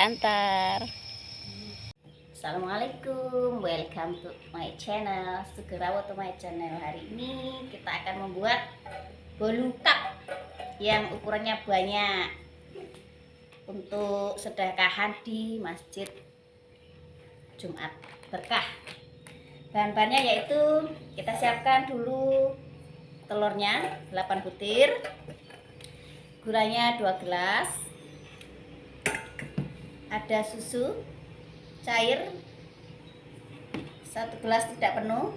antar. Assalamualaikum, welcome to my channel. Segera to my channel. Hari ini kita akan membuat bolu cup yang ukurannya banyak untuk sedekahan di Masjid Jumat Berkah. Bahan-bahannya yaitu kita siapkan dulu telurnya 8 butir, gulanya 2 gelas, ada susu cair 1 gelas tidak penuh,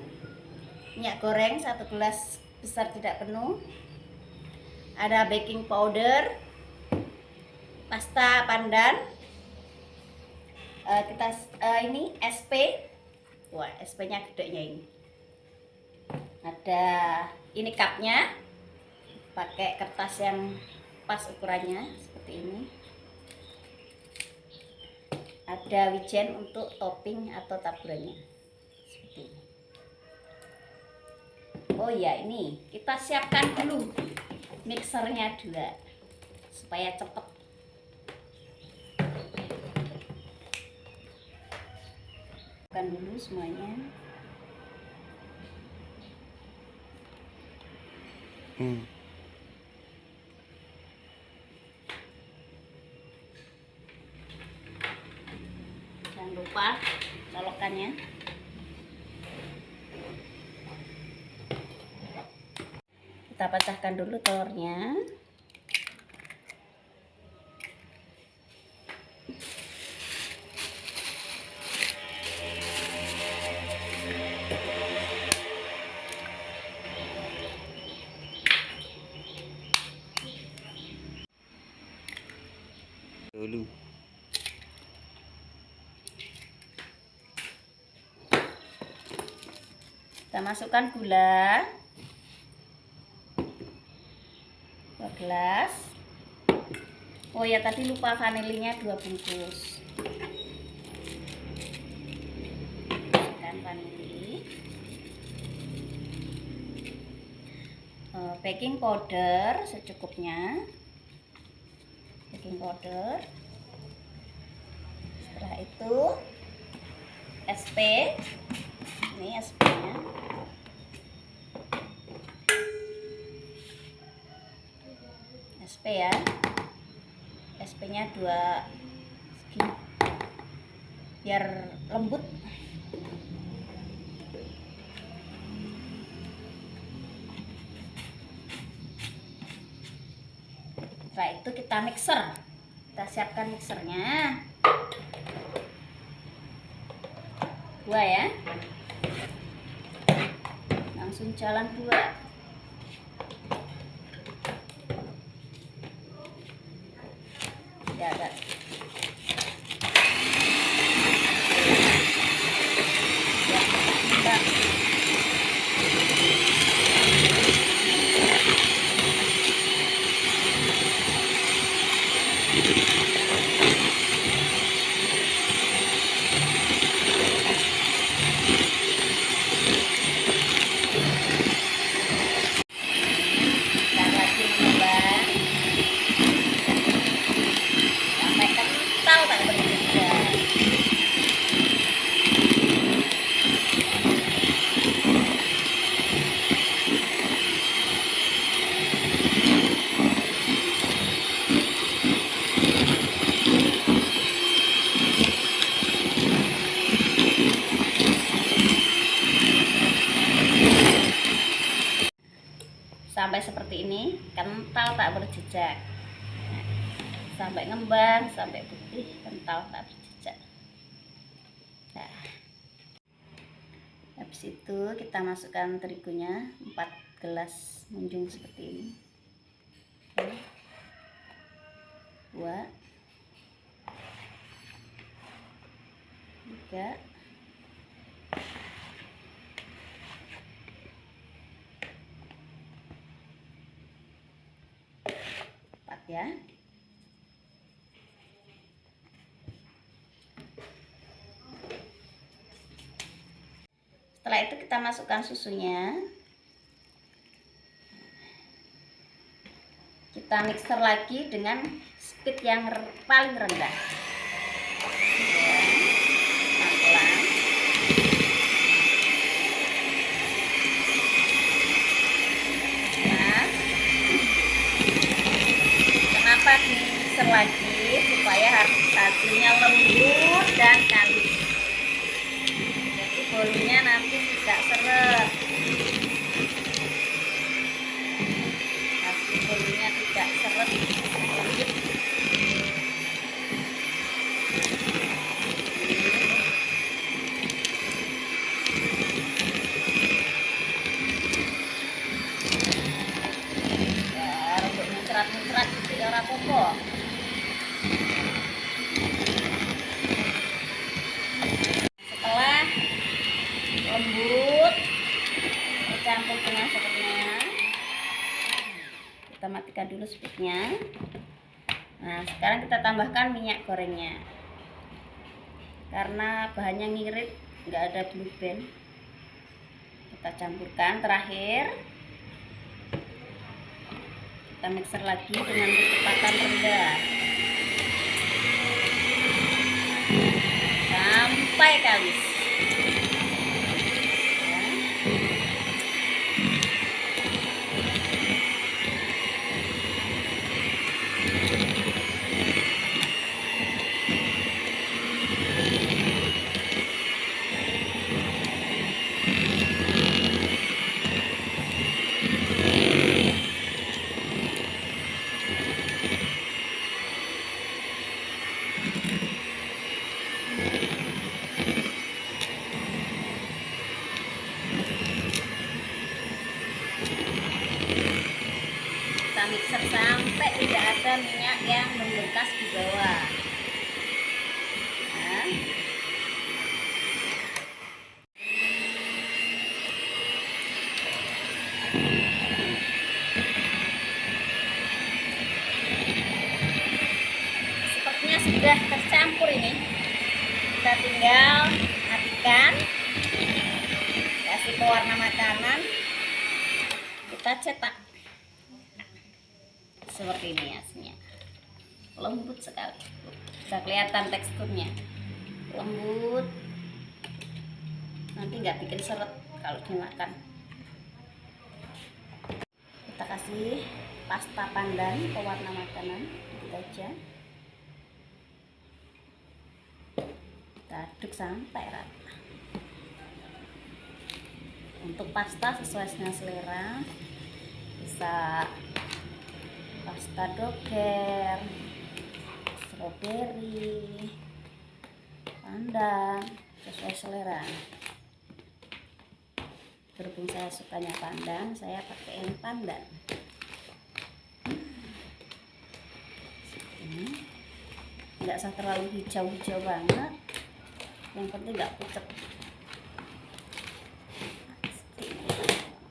minyak goreng 1 gelas besar tidak penuh, ada baking powder, pasta pandan, ini SP, wah SP nya gedenya ini, ada ini cupnya pakai kertas yang pas ukurannya seperti ini, ada wijen untuk topping atau taburannya seperti ini. Oh ya, ini kita siapkan dulu mixernya juga supaya cepet. Siapkan dulu semuanya. Jangan lupa colokannya. Kita pecahkan dulu telurnya. Dulu. Kita masukkan gula 2 gelas. Oh ya, tadi lupa vanilinya 2 bungkus. Masukkan vanili, baking powder secukupnya, baking powder. Setelah itu SP, ini SP nya, SP ya, SP nya 2 segini biar lembut. Setelah itu kita mixer, kita siapkan mixernya 2 ya, langsung jalan 2. Ya, ada. Ya, kita. Dan lagi mengembang sampai kental tak berjejak. Sampai seperti ini, kental tak berjejak. Sampai ngembang, sampai putih, kental tak berjejak. Nah, habis itu kita masukkan terigunya 4 gelas munjung seperti ini. 2, 3, 4 ya. Setelah itu kita masukkan susunya. Kita mixer lagi dengan speed yang paling rendah. lagi supaya hasilnya lembut dan kalis. Jadi bolunya nanti tidak seret. Hasil bolunya tidak seret. Muncrat gitu ya, ora apa-apa. Setelah lembut dicampur dengan sepertinya, kita matikan dulu speednya. Nah, sekarang kita tambahkan minyak gorengnya. Karena bahannya ngirit, nggak ada blue band, kita campurkan. Terakhir kita mixer lagi dengan kecepatan rendah sampai kalis. Mixer sampai tidak ada minyak yang membekas di bawah. Nah, sepertinya sudah tercampur ini. Kita tinggal matikan, kasih pewarna makanan, kita cetak. Seperti ini hasilnya, lembut sekali, bisa kelihatan teksturnya lembut, nanti nggak bikin seret kalau dimakan. Kita kasih pasta pandan pewarna makanan dikit aja, kita aduk sampai rata. Untuk pasta sesuai dengan selera, bisa pasta doger, stroberi, pandan, sesuai selera. Berhubung saya sukanya pandan, saya pakai yang pandan. Ini nggak usah terlalu hijau-hijau banget, yang penting nggak pucet.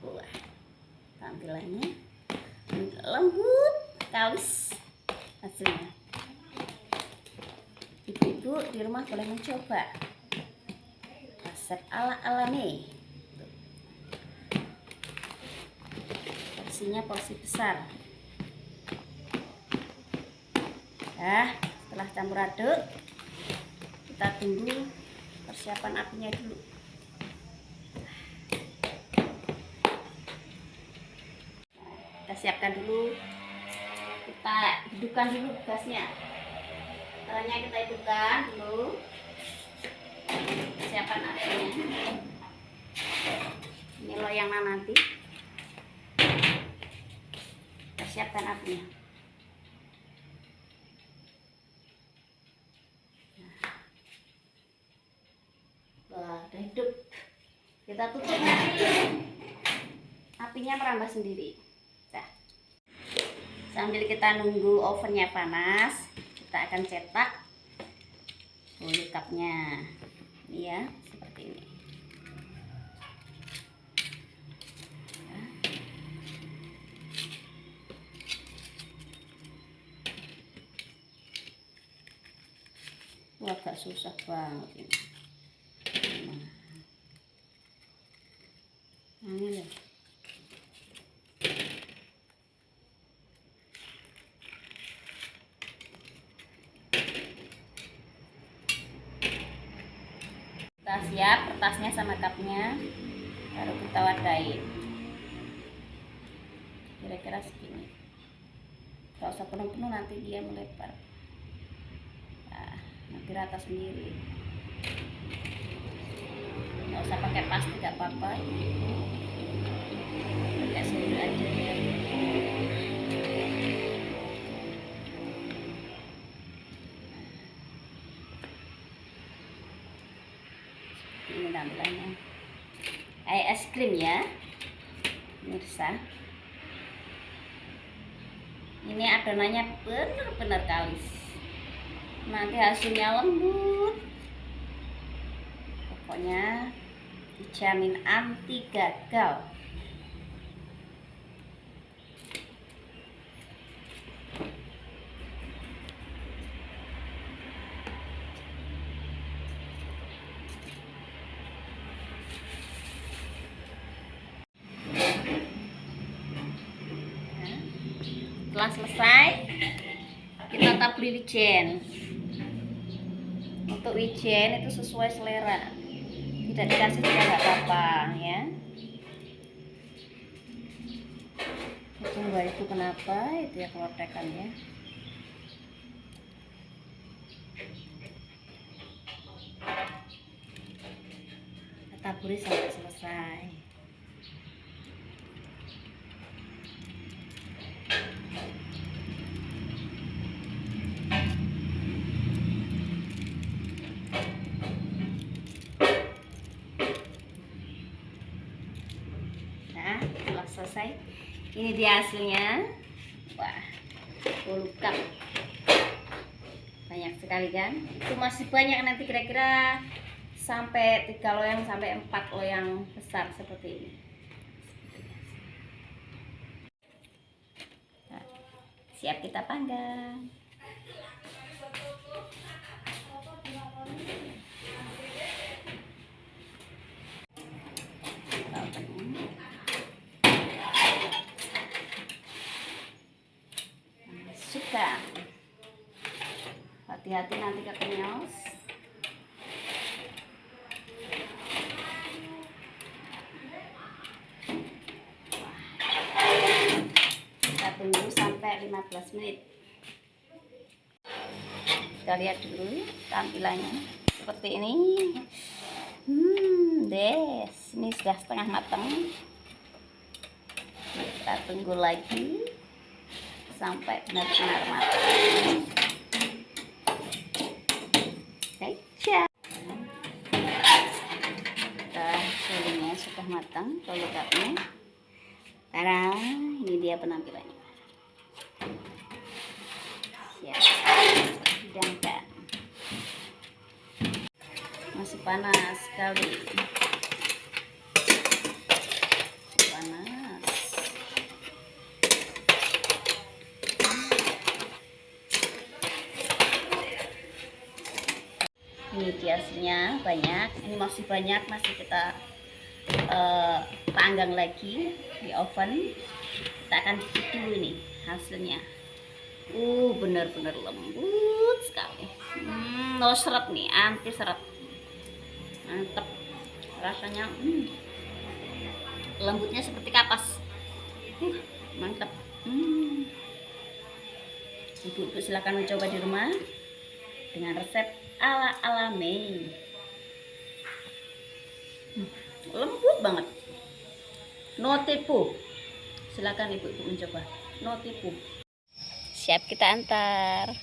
Wah, tampilannya lembut, kalis hasilnya. Ibu-ibu di rumah boleh mencoba resep ala alami. Porsinya porsi besar. Nah, setelah campur aduk, kita tunggu persiapan apinya dulu. Kita siapkan dulu, kita hidupkan dulu gasnya. Caranya kita hidupkan dulu, siapkan apinya. Ini loyangnya nanti kita siapkan apinya. Wah, udah hidup, kita tutup, nanti apinya merambah sendiri. Sambil kita nunggu ovennya panas, kita akan cetak bolu cupnya. Ini ya, seperti ini. Wah, agak susah banget ini. Nah, ini loh. Kita siap kertasnya sama cupnya, baru kita wadain. Kira-kira segini, gak usah penuh-penuh, nanti dia melebar. Nah, nanti rata sendiri, nggak usah pakai plastik, nggak apa-apa, pakai sendiri aja ya. Ini tampilannya kayak es krim ya pemirsa. Ini adonannya benar-benar kalis, nanti hasilnya lembut, pokoknya dijamin anti gagal. Setelah selesai, kita taburi wijen. Untuk wijen itu sesuai selera, tidak dikasih juga nggak apa-apa ya. Itu enggak, itu kenapa itu ya kelotekannya. Kita taburi sampai selesai. Nah, setelah selesai, ini dia hasilnya. Wah, volucup banyak sekali kan. Itu masih banyak, nanti kira-kira sampai 3 loyang sampai 4 loyang besar seperti ini. Nah, siap kita panggang. Suka, hati-hati nanti kekenyos. Kita tunggu sampai 15 menit. Kita lihat dulu tampilannya seperti ini. Des, ini sudah setengah matang. Kita tunggu lagi sampai benar-benar matang. Caca. Sulingnya sudah matang, volucupnya. Sekarang ini dia penampilannya. Siap dihidangkan. Masih panas sekali. Panas. Ini dia hasilnya banyak. Ini masih banyak, masih kita panggang lagi di oven. Kita akan cicip dulu nih hasilnya. Benar-benar lembut sekali. No seret nih, anti seret. Mantap. Rasanya lembutnya seperti kapas. Mantap. Ibu-ibu silakan mencoba di rumah dengan resep ala Mei. Lembut banget, no tipu. Silakan ibu-ibu mencoba, no tipu. Siap kita antar.